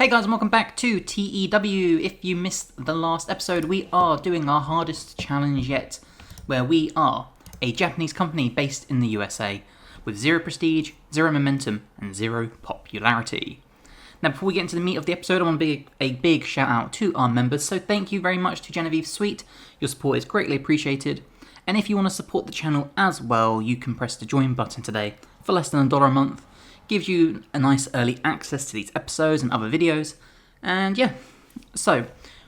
Hey guys, and welcome back to TEW. If you missed the last episode, we are doing our hardest challenge yet, where we are a Japanese company based in the USA with 0 prestige, 0 momentum, and 0 popularity. Now, before we get into the meat of the episode, I want to give a big shout out to our members. So thank you very much to Genevieve Sweet. Your support is greatly appreciated. And if you want to support the channel as well, you can press the join button today for less than $1 a month. Gives you a nice early access to these episodes and other videos. And yeah, so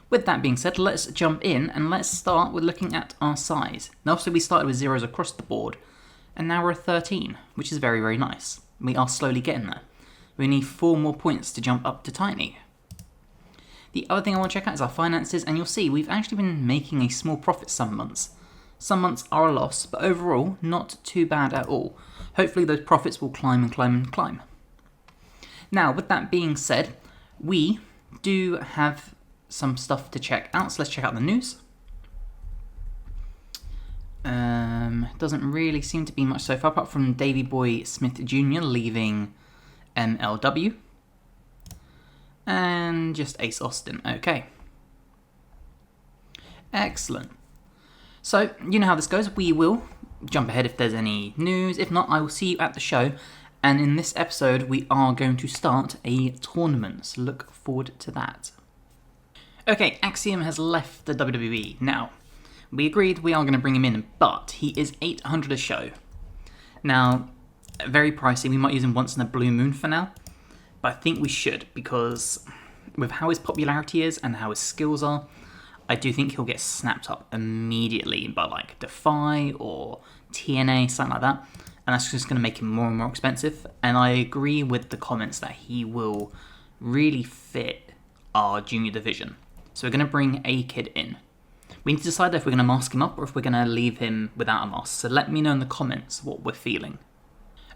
with that being said, let's jump in and let's start with looking at our size. Now obviously we started with zeros across the board, and now we're at 13, which is very, very nice. We are slowly getting there. We need 4 more points to jump up to tiny. The other thing I want to check out is our finances, and you'll see we've actually been making a small profit some months. Some months are a loss, but overall, not too bad at all. Hopefully those profits will climb and climb and climb. Now, with that being said, we do have some stuff to check out, so let's check out the news. Doesn't really seem to be much so far, apart from Davey Boy Smith Jr. leaving MLW. And just Ace Austin, okay. Excellent. So, you know how this goes, we will jump ahead if there's any news. If not, I will see you at the show. And in this episode, we are going to start a tournament, so look forward to that. Okay, Axiom has left the WWE. Now, we agreed we are going to bring him in, but he is $800 a show. Now, very pricey. We might use him once in a blue moon for now, but I think we should, because with how his popularity is and how his skills are, I do think he'll get snapped up immediately by like Defy or TNA, something like that. And that's just going to make him more and more expensive. And I agree with the comments that he will really fit our junior division. So we're going to bring A-Kid in. We need to decide if we're going to mask him up or if we're going to leave him without a mask. So let me know in the comments what we're feeling.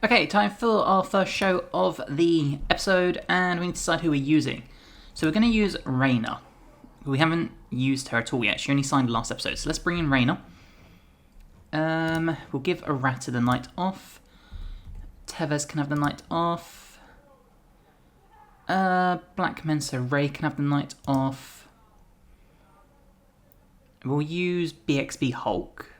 Okay, time for our first show of the episode. And we need to decide who we're using. So we're going to use Reina. We haven't used her at all yet. She only signed last episode. So let's bring in Reina. We'll give Arata the night off. Tevez can have the night off. Black Mensa Ray can have the night off. We'll use BXB Hulk.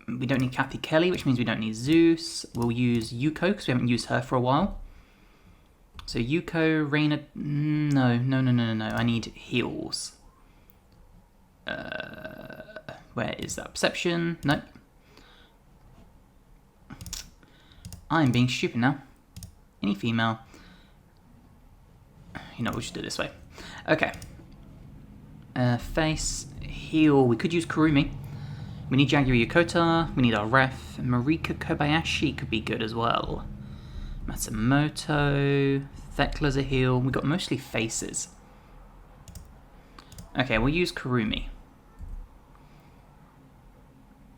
We don't need Kathy Kelly, which means we don't need Zeus. We'll use Yuko, because we haven't used her for a while. So Yuko, Reina... No. I need heals. Where is that? Perception? Nope. I'm being stupid now. Any female. You know, we should do it this way. Okay. Face. Heal. We could use Kurumi. We need Jaguar Yokota. We need our ref. Marika Kobayashi could be good as well. Matsumoto. Thekla's a heal. We've got mostly faces. Okay, we'll use Kurumi.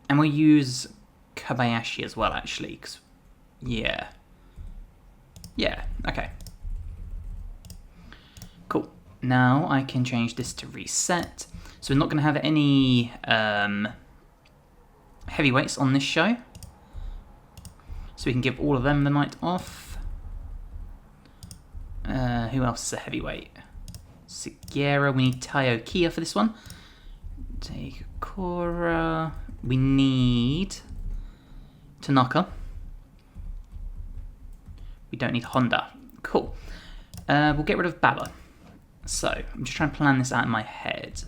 And we'll use Kobayashi as well, actually. Yeah, okay. Cool. Now I can change this to reset. So we're not going to have any heavyweights on this show. So we can give all of them the night off. Who else is a heavyweight? Sugiura. We need Taiyo Kia for this one. Take Kora. We need Tanaka. We don't need Honda. Cool. We'll get rid of Baba. So, I'm just trying to plan this out in my head.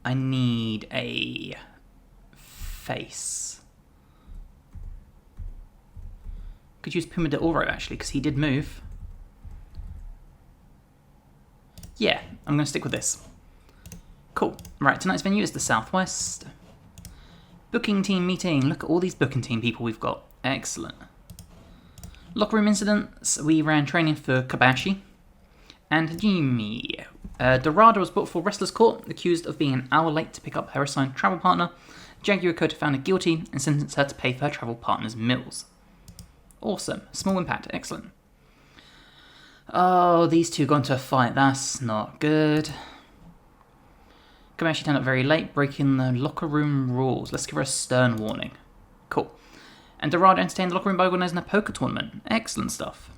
I need a face. Could use Puma de Oro, actually, because he did move. Yeah, I'm going to stick with this. Cool. Right, tonight's venue is the Southwest. Booking team meeting. Look at all these booking team people we've got. Excellent. Locker room incidents. We ran training for Kobayashi and Hajime. Dorada was brought for Wrestler's Court, accused of being an hour late to pick up her assigned travel partner. Jaguar Yokota found her guilty and sentenced her to pay for her travel partner's meals. Awesome. Small impact. Excellent. Oh, these two got into a fight. That's not good. Kobayashi turned up very late, breaking the locker room rules. Let's give her a stern warning. Cool. And Dorado entertained the locker room by organising a poker tournament. Excellent stuff.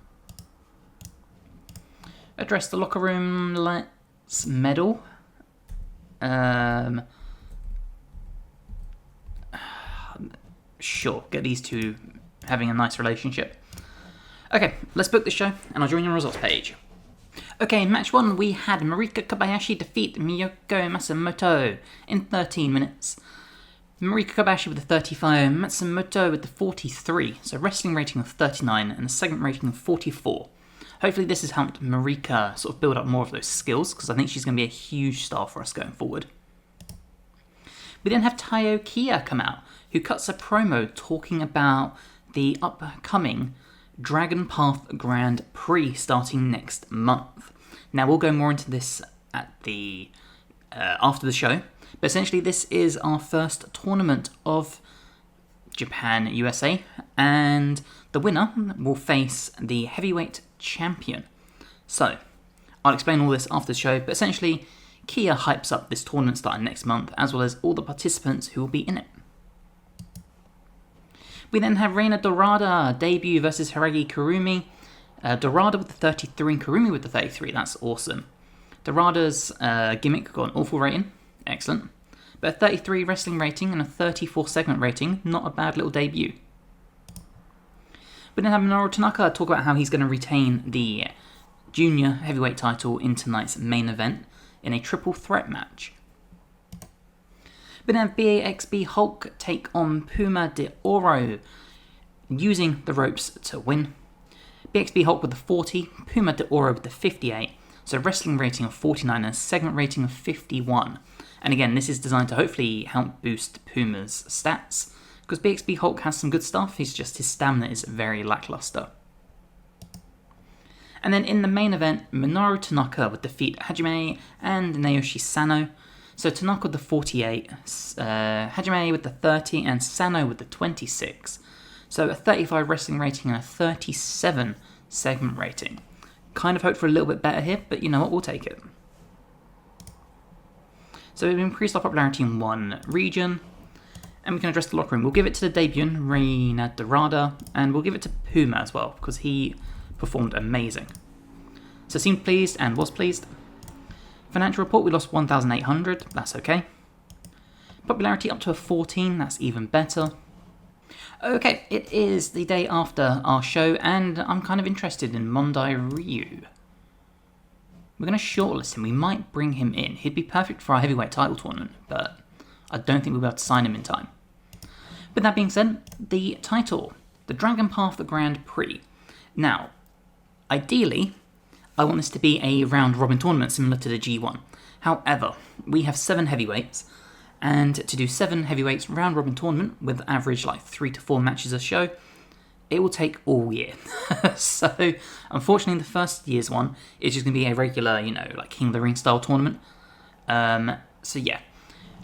Address the locker room, let's medal. Sure, get these two having a nice relationship. Okay, let's book the show, and I'll join your results page. Okay, in match 1, we had Marika Kobayashi defeat Miyoko Matsumoto in 13 minutes. Marika Kobayashi with the 35, Matsumoto with the 43, so wrestling rating of 39 and a segment rating of 44. Hopefully this has helped Marika sort of build up more of those skills, because I think she's going to be a huge star for us going forward. We then have Taiyo Kia come out, who cuts a promo talking about the upcoming Dragon Path Grand Prix starting next month. Now we'll go more into this at the after the show, but essentially this is our first tournament of Japan USA, and the winner will face the heavyweight champion. So I'll explain all this after the show, but essentially Kia hypes up this tournament starting next month, as well as all the participants who will be in it. We then have Reina Dorada debut versus Hiragi Kurumi. Dorada with the 33 and Kurumi with the 33. That's awesome. Dorada's gimmick got an awful rating. Excellent. But a 33 wrestling rating and a 34 segment rating. Not a bad little debut. We then have Minoru Tanaka talk about how he's going to retain the junior heavyweight title in tonight's main event in a triple threat match. We then have BAXB Hulk take on Puma de Oro, using the ropes to win. BXB Hulk with the 40, Puma de Oro with the 58, so wrestling rating of 49 and a segment rating of 51. And again, this is designed to hopefully help boost Puma's stats, because BXB Hulk has some good stuff, his stamina is very lackluster. And then in the main event, Minoru Tanaka would defeat Hajime and Naoshi Sano. So Tanaka with the 48, Hajime with the 30, and Sano with the 26. So a 35 wrestling rating and a 37 segment rating. Kind of hoped for a little bit better here, but you know what, we'll take it. So we've increased our popularity in one region, and we can address the locker room. We'll give it to the debut, Reina Dorada, and we'll give it to Puma as well, because he performed amazing. So seemed pleased and was pleased. Financial report, we lost 1,800, that's okay. Popularity up to a 14, that's even better. Okay, it is the day after our show, and I'm kind of interested in Mondai Ryu. We're going to shortlist him, we might bring him in. He'd be perfect for our heavyweight title tournament, but I don't think we'll be able to sign him in time. With that being said, the title, the Dragon Path Grand Prix. Now, ideally, I want this to be a round-robin tournament similar to the G1. However, we have 7 heavyweights, and to do 7 heavyweights round-robin tournament with average like 3 to 4 matches a show, it will take all year. So, unfortunately, the first year's one is just going to be a regular, like King of the Ring style tournament. So yeah,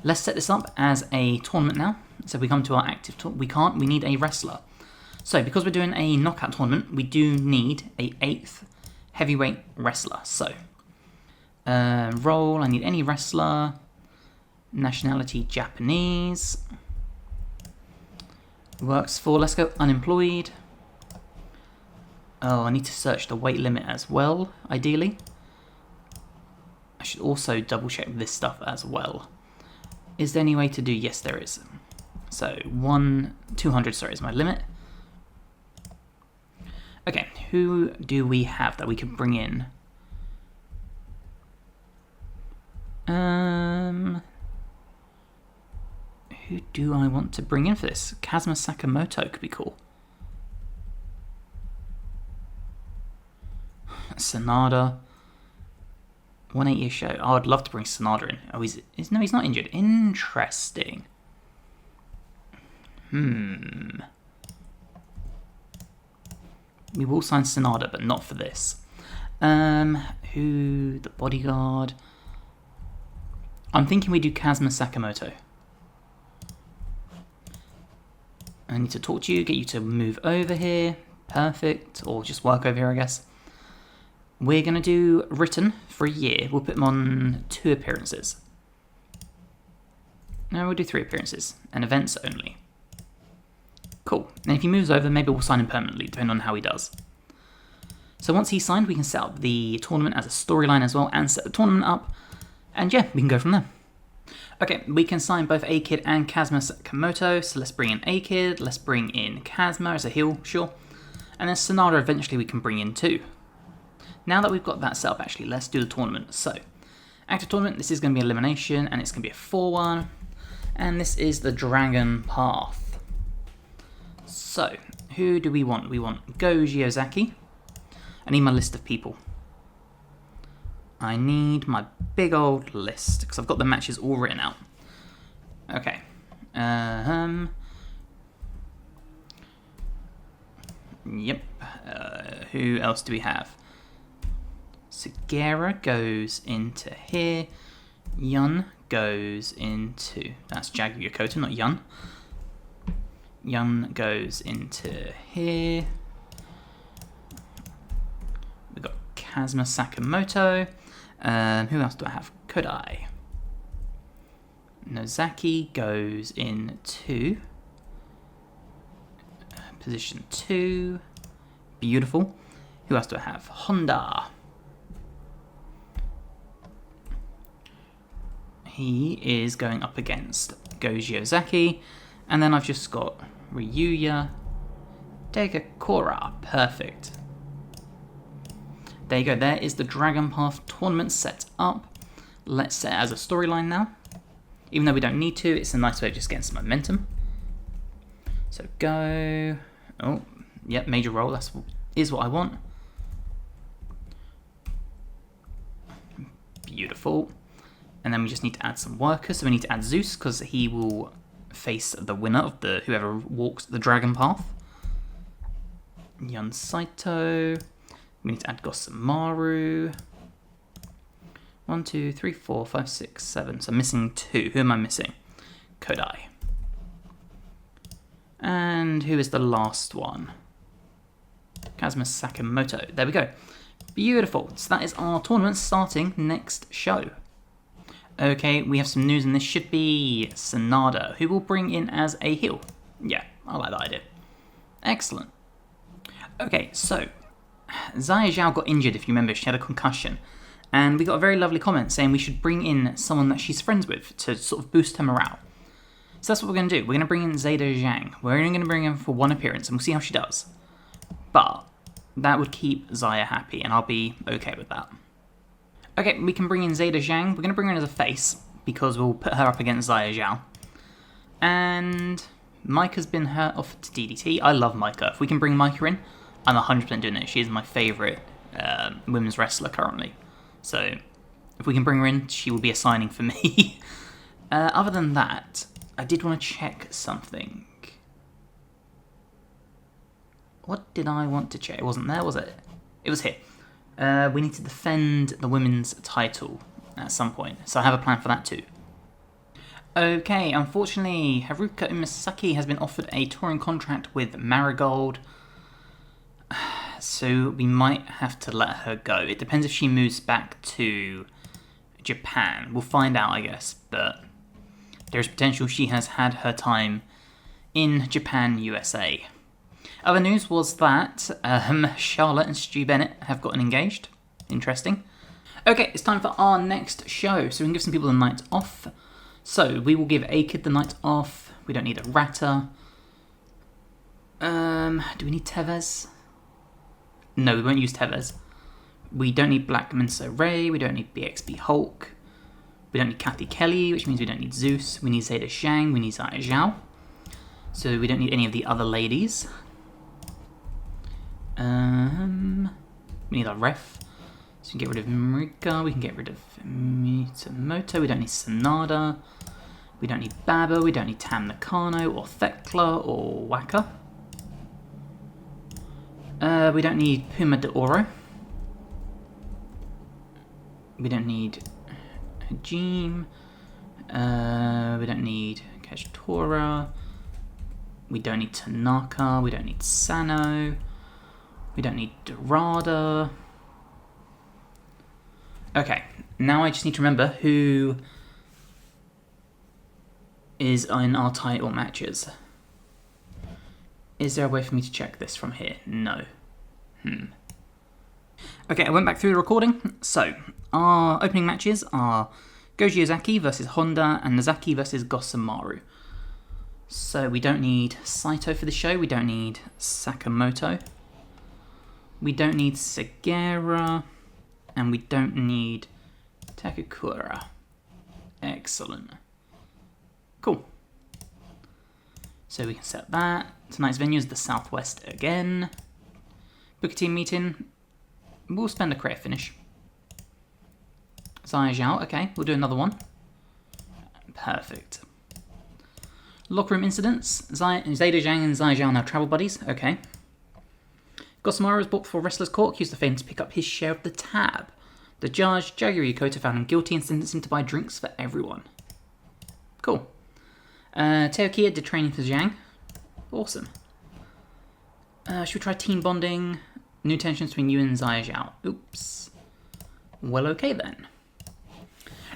let's set this up as a tournament now. So we come to our active we need a wrestler. So because we're doing a knockout tournament, we do need a 8th heavyweight wrestler. So, role, I need any wrestler. Nationality, Japanese. Works for, let's go unemployed. Oh, I need to search the weight limit as well, ideally. I should also double check this stuff as well. Is there any way to do, yes there is. So 200, sorry, is my limit. Okay, who do we have that we can bring in? Who do I want to bring in for this? Kazuma Sakamoto could be cool. Sanada. 180 show. Oh, I'd love to bring Sanada in. Oh, no, he's not injured. Interesting. We will sign Sanada, but not for this. Who? The bodyguard. I'm thinking we do Kazuma Sakamoto. I need to talk to you, get you to move over here. Perfect. Or just work over here, I guess. We're going to do written for a year. We'll put him on 2 appearances. No, we'll do 3 appearances. And events only. Cool. And if he moves over, maybe we'll sign him permanently, depending on how he does. So once he's signed, we can set up the tournament as a storyline as well, and set the tournament up, and yeah, we can go from there. Okay, we can sign both A-Kid and Kazuma Sakamoto, so let's bring in A-Kid, let's bring in Kazuma as a heel, sure. And then Sonata eventually we can bring in too. Now that we've got that set up, actually, let's do the tournament. So, active tournament, this is going to be elimination, and it's going to be a 4-1. And this is the Dragon Path. So, who do we want? We want Go Giozaki. I need my list of people. I need my big old list, because I've got the matches all written out. Okay. Yep. Who else do we have? Segura goes into here. Yun goes into... That's Jagu Yokota, not Yun. Yun goes into here. We've got Kazuma Sakamoto. Who else do I have? Kodai. Nozaki goes into position 2. Beautiful. Who else do I have? Honda. He is going up against Go Giozaki. And then I've just got Ryuya Degakora. Perfect. There you go, there is the Dragon Path tournament set up. Let's set it as a storyline now. Even though we don't need to, it's a nice way of just getting some momentum. So go... Oh, yep, major role, that is what I want. Beautiful. And then we just need to add some workers. So we need to add Zeus, because he will face the winner of the whoever walks the Dragon Path. Yun Saito... We need to add Gosamaru. 1, 2, 3, 4, 5, 6, 7. So I'm missing 2. Who am I missing? Kodai. And who is the last one? Kazuma Sakamoto. There we go. Beautiful. So that is our tournament starting next show. Okay, we have some news, and this should be Sanada, who will bring in as a heel. Yeah, I like that idea. Excellent. Okay, so... Xia Zhao got injured, if you remember, she had a concussion. And we got a very lovely comment saying we should bring in someone that she's friends with to sort of boost her morale. So that's what we're going to do. We're going to bring in Zeta Zhang. We're only going to bring her for one appearance, and we'll see how she does. But that would keep Xia happy, and I'll be okay with that. Okay, we can bring in Zeta Zhang. We're going to bring her in as a face, because we'll put her up against Xia Zhao. And Micah's been offered to DDT. I love Micah. If we can bring Micah in, I'm 100% doing it. She is my favourite women's wrestler currently. So if we can bring her in, she will be a signing for me. Other than that, I did want to check something. What did I want to check? It wasn't there, was it? It was here. We need to defend the women's title at some point. So I have a plan for that too. Okay, unfortunately, Haruka Umasaki has been offered a touring contract with Marigold. So we might have to let her go. It depends if she moves back to Japan. We'll find out, I guess, but there's potential she has had her time in Japan, USA. Other news was that Charlotte and Stu Bennett have gotten engaged. Interesting. Okay, it's time for our next show. So we can give some people the night off. So we will give A-Kid the night off. We don't need a Rata. Do we need Tevez? No, we won't use Tevez. We don't need Black Mensa Ray. We don't need BXB Hulk. We don't need Kathy Kelly, which means we don't need Zeus. We need Zeta Zhang. We need Xia Zhao. So we don't need any of the other ladies. We need our ref. So we can get rid of Marika. We can get rid of Mitamoto. We don't need Sanada. We don't need Baba. We don't need Tam Nakano or Thekla or Waka. We don't need Puma de Oro. We don't need Hajime. We don't need Kashtora. We don't need Tanaka. We don't need Sano. We don't need Dorada. Okay, now I just need to remember who is in our title matches. Is there a way for me to check this from here? No. Okay, I went back through the recording. So, our opening matches are Goji Ozaki versus Honda and Nozaki versus Gosamaru. So we don't need Saito for the show, we don't need Sakamoto, we don't need Segura, and we don't need Takakura. Excellent. Cool. So we can set that. Tonight's venue is the Southwest again. Book a team meeting. We'll spend a credit finish. Zaya Zhao, okay, we'll do another one. Perfect. Locker room incidents. Zeta Zhang and Zaya Zhao now travel buddies, okay. Gosamaru was brought before Wrestler's Court, accused of failing to pick up his share of the tab. The judge, Jagiri Yokota, found him guilty and sentenced him to buy drinks for everyone. Cool. Teokia did training for Zhang. Awesome. Should we try team bonding? New tensions between you and Zaya Zhao. Oops. Well, okay then.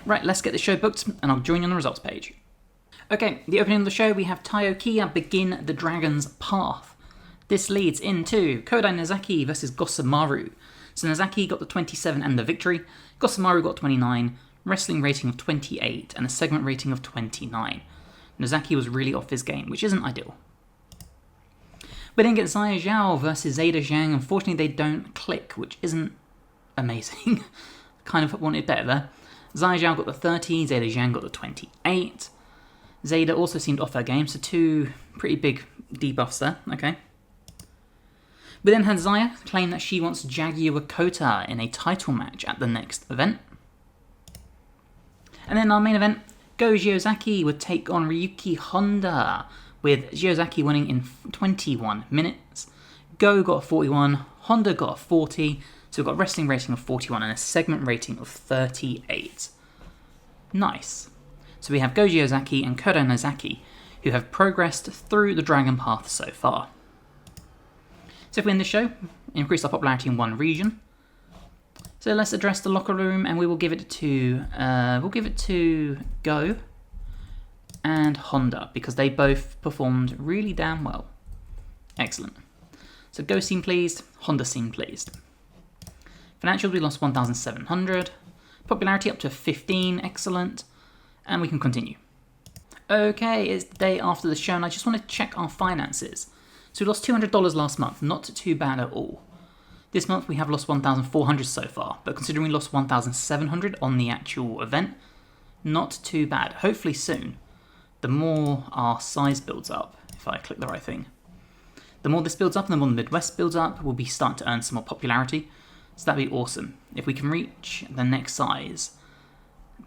Right, let's get the show booked, and I'll join you on the results page. Okay, the opening of the show, we have Teokia begin the Dragon's Path. This leads into Kodai Nozaki versus Gosamaru. So Nozaki got the 27 and the victory. Gosamaru got 29, wrestling rating of 28, and a segment rating of 29. Nozaki was really off his game, which isn't ideal. We then get Zaya Zhao versus Zeta Zhang. Unfortunately, they don't click, which isn't amazing. Kind of wanted better there. Zaya Zhao got the 30, Zeta Zhang got the 28. Zeta also seemed off her game, so two pretty big debuffs there, okay. We then had Zaya claim that she wants Jaggi Wakota in a title match at the next event. And then our main event, Go Giozaki would take on Ryuki Honda, with Giozaki winning in 21 minutes. Go got a 41, Honda got a 40, so we've got a wrestling rating of 41 and a segment rating of 38. Nice. So we have Go Giozaki and Kodai Nozaki, who have progressed through the Dragon Path so far. So if we end the show, increase our popularity in one region. So let's address the locker room, and we will give it to Go and Honda, because they both performed really damn well. Excellent. So Go seemed pleased, Honda seemed pleased. Financials, we lost 1,700. Popularity up to 15, excellent. And we can continue. Okay, it's the day after the show, and I just want to check our finances. So we lost $200 last month, not too bad at all. This month we have lost 1,400 so far, but considering we lost 1,700 on the actual event, not too bad. Hopefully soon, the more our size builds up, if I click the right thing, the more this builds up and the more the Midwest builds up, we'll be starting to earn some more popularity. So that'd be awesome. If we can reach the next size,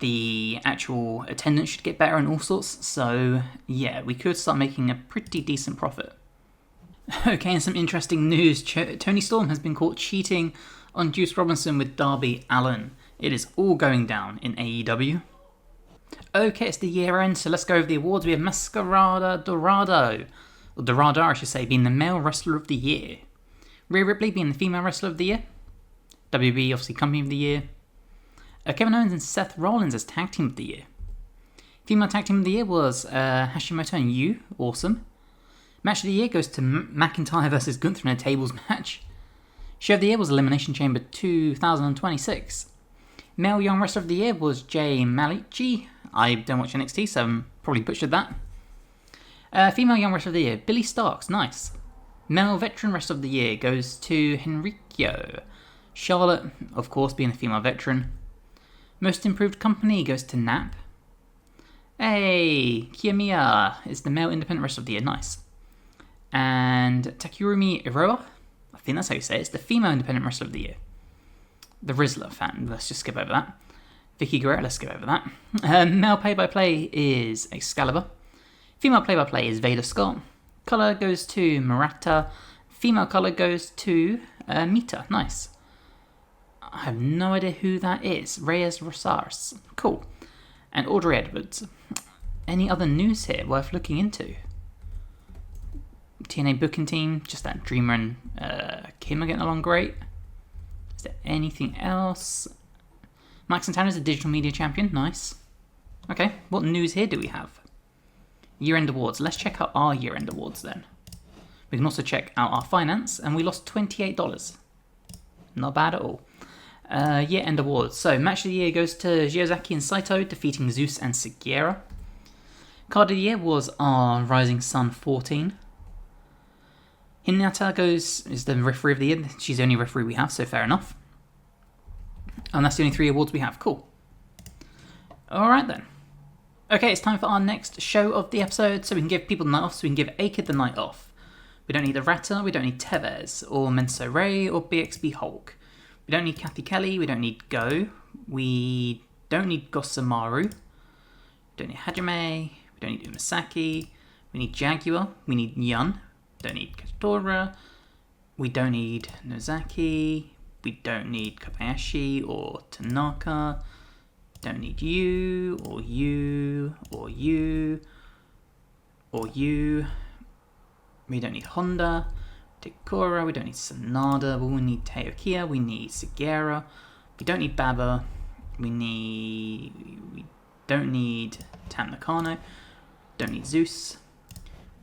the actual attendance should get better and all sorts. So yeah, we could start making a pretty decent profit. Okay, and some interesting news. Tony Storm has been caught cheating on Juice Robinson with Darby Allin. It is all going down in AEW. Okay, it's the year end, so let's go over the awards. We have Mascarada Dorado, or Dorada I should say, being the male wrestler of the year. Rhea Ripley being the female wrestler of the year. WB obviously company of the year. Kevin Owens and Seth Rollins as tag team of the year. Female tag team of the year was Hashimoto and Yu, awesome. Match of the year goes to McIntyre versus Gunther in a tables match. Show of the year was Elimination Chamber 2026. Male Young Wrestler of the Year was Jay Malichi. I don't watch NXT, so I probably butchered that. Female Young Wrestler of the Year, Billy Starks, nice. Male Veteran Wrestler of the Year goes to Henrico. Charlotte, of course, being a female veteran. Most Improved Company goes to Nap. Hey, Kiyomiya is the Male Independent Wrestler of the Year, nice. And Takurumi Iroha, I think that's how you say it, it's the Female Independent Wrestler of the Year. The Rizzler fan, let's just skip over that. Vicky Guerrero, let's skip over that. Male play-by-play is Excalibur. Female play-by-play is Vader Scott. Colour goes to Murata. Female colour goes to Mita, nice. I have no idea who that is. Reyes Rosales, cool. And Audrey Edwards. Any other news here worth looking into? TNA booking team, just that Dreamer and Kim are getting along great. Is there anything else? Mike Santana's a digital media champion, nice. Okay, what news here do we have? Year-end awards. Let's check out our year-end awards then. We can also check out our finance, and we lost $28. Not bad at all. Year-end awards. So, match of the year goes to Giozaki and Saito, defeating Zeus and Sugiura. Card of the year was our Rising Sun 14. Hinata is the referee of the year. She's the only referee we have, so fair enough. And that's the only 3 awards we have. Cool. Alright then. Okay, it's time for our next show of the episode, so we can give people the night off, so we can give A-Kid the night off. We don't need Arata, we don't need Tevez, or Menso Ray, or BXB Hulk. We don't need Kathy Kelly, we don't need Go, we don't need Gosamaru, we don't need Hajime, we don't need Umasaki, we need Jaguar, we need Yun, we don't need Katora, we don't need Nozaki, we don't need Kobayashi or Tanaka, don't need you, or you, or you, or you. We don't need Honda, Takura, we don't need Sanada, we need Teokiya, we need Sugiura, we don't need Baba, we don't need Tam Nakano, don't need Zeus,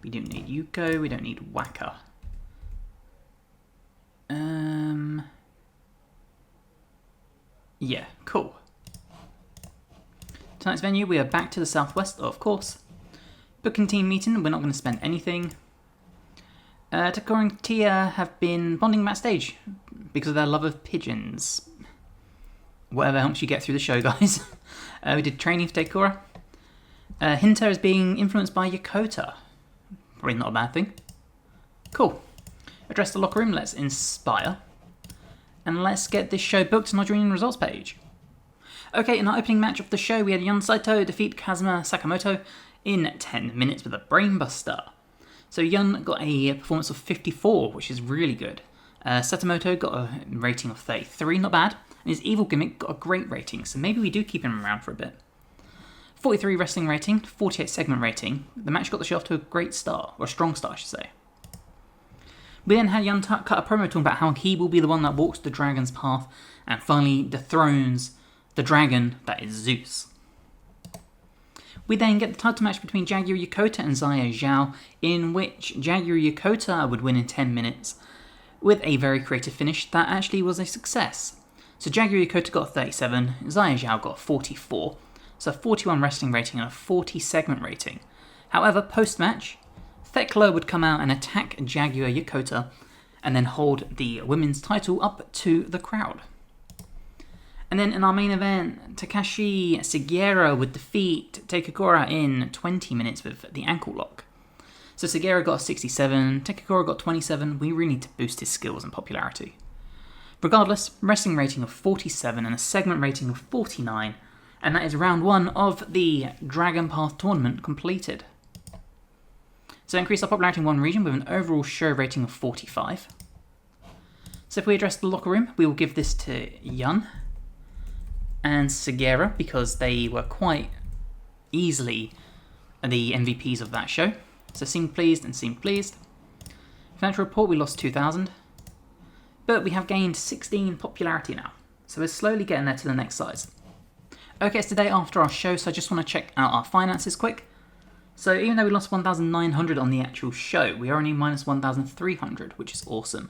we don't need Yuko, we don't need Waka. Yeah, cool. Tonight's venue, we are back to the southwest, of course. Booking team meeting, we're not going to spend anything. Takura and Tia have been bonding backstage because of their love of pigeons. Whatever helps you get through the show, guys. We did training for Takura. Hinta is being influenced by Yokota. Probably not a bad thing. Cool. Address the locker room, let's inspire. And let's get this show booked on our dream results page. Okay, in our opening match of the show, we had Yun Saito defeat Kazuma Sakamoto in 10 minutes with a brainbuster. So Yun got a performance of 54, which is really good. Sakamoto got a rating of 33, not bad. And his evil gimmick got a great rating, so maybe we do keep him around for a bit. 43 wrestling rating, 48 segment rating. The match got the show off to a great start, or a strong start, I should say. We then had Yun cut a promo talking about how he will be the one that walks the dragon's path and finally dethrones the dragon that is Zeus. We then get the title match between Jaguar Yokota and Xia Zhao, in which Jaguar Yokota would win in 10 minutes, with a very creative finish that actually was a success. So Jaguar Yokota got a 37, Xia Zhao got a 44, so a 41 wrestling rating and a 40 segment rating. However, post-match, Thekla would come out and attack Jaguar Yokota, and then hold the women's title up to the crowd. And then in our main event, Takashi Sugiura would defeat Takakura in 20 minutes with the ankle lock. So Sugiura got a 67, Takakura got 27, we really need to boost his skills and popularity. Regardless, wrestling rating of 47 and a segment rating of 49, and that is round 1 of the Dragon Path tournament completed. So increase our popularity in one region with an overall show rating of 45. So if we address the locker room, we will give this to Yun and Sugiura, because they were quite easily the MVPs of that show. So seemed pleased and seemed pleased. Financial report, we lost 2,000. But we have gained 16 popularity now. So we're slowly getting there to the next size. Okay, it's the day after our show, so I just want to check out our finances quick. So even though we lost 1,900 on the actual show, we are only minus 1,300, which is awesome.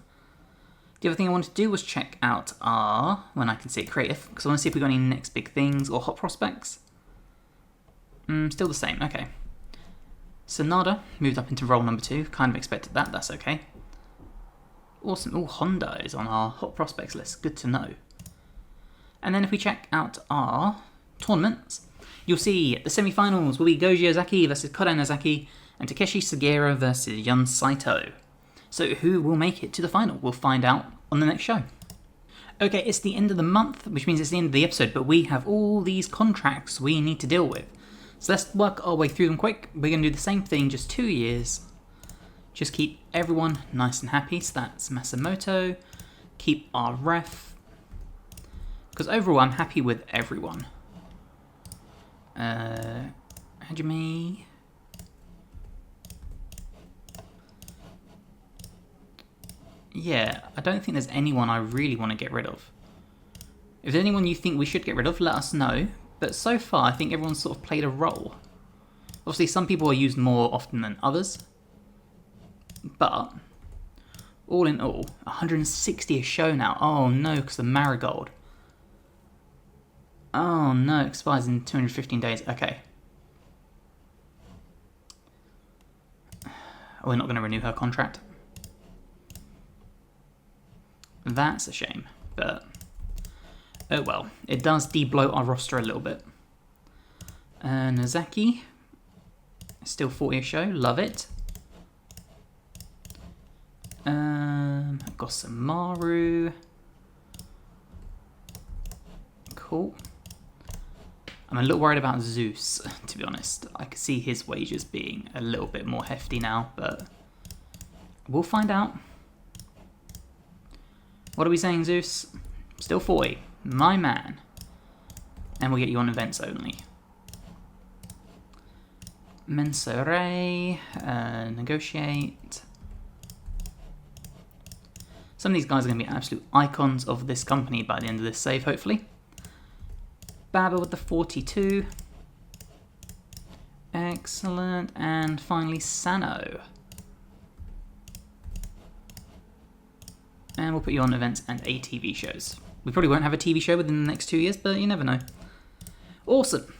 The other thing I wanted to do was check out our, when I can see it, creative, because I want to see if we've got any next big things or hot prospects. Still the same, okay. Sonada moved up into role number 2, kind of expected that, that's okay. Awesome, oh, Honda is on our hot prospects list, good to know. And then if we check out our tournaments, you'll see the semi-finals will be Goji Ozaki versus Koda Nozaki, and Takeshi Sugiura versus Yun Saito. So who will make it to the final? We'll find out on the next show. Okay, it's the end of the month, which means it's the end of the episode, but we have all these contracts we need to deal with. So let's work our way through them quick. We're going to do the same thing, just 2 years. Just keep everyone nice and happy. So that's Masamoto. Keep our ref. Because overall, I'm happy with everyone. Hajime. Yeah, I don't think there's anyone I really want to get rid of. If there's anyone you think we should get rid of, let us know. But so far, I think everyone's sort of played a role. Obviously, some people are used more often than others. But All in all, 160 a show now. Oh no, because the Marigold. Oh no, it expires in 215 days. Okay. We're not going to renew her contract. That's a shame, but oh well. It does de-bloat our roster a little bit. Nozaki, still 40 a show, love it. Gosamaru. Cool. I'm a little worried about Zeus, to be honest. I could see his wages being a little bit more hefty now, but we'll find out. What are we saying, Zeus? Still 40. My man. And we'll get you on events only. Mensore. Negotiate. Some of these guys are going to be absolute icons of this company by the end of this save, hopefully. Baba with the 42. Excellent. And finally, Sano. And we'll put you on events and ATV shows. We probably won't have a TV show within the next 2 years, but you never know. Awesome.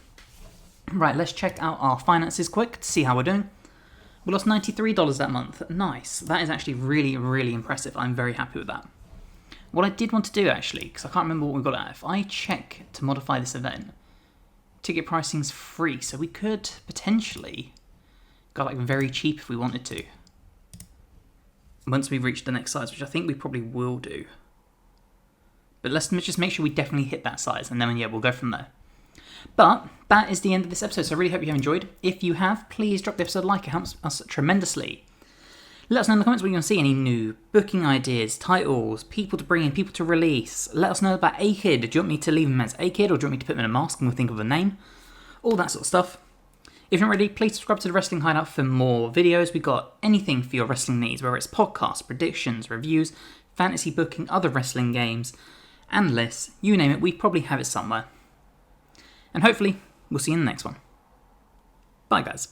Right, let's check out our finances quick to see how we're doing. We lost $93 that month. Nice. That is actually really, really impressive. I'm very happy with that. What I did want to do, actually, because I can't remember what we got at, if I check to modify this event, ticket pricing's free, so we could potentially go like very cheap if we wanted to. Once we've reached the next size, which I think we probably will do. But let's just make sure we definitely hit that size, and then yeah, we'll go from there. But that is the end of this episode, so I really hope you have enjoyed. If you have, please drop the episode a like, it helps us tremendously. Let us know in the comments what you want to see, any new booking ideas, titles, people to bring in, people to release. Let us know about A-Kid. Do you want me to leave him as A-Kid, or do you want me to put him in a mask and we'll think of a name? All that sort of stuff. If you're not ready, please subscribe to the Wrestling Hideout for more videos. We've got anything for your wrestling needs, whether it's podcasts, predictions, reviews, fantasy booking, other wrestling games, and lists. You name it, we probably have it somewhere. And hopefully, we'll see you in the next one. Bye, guys.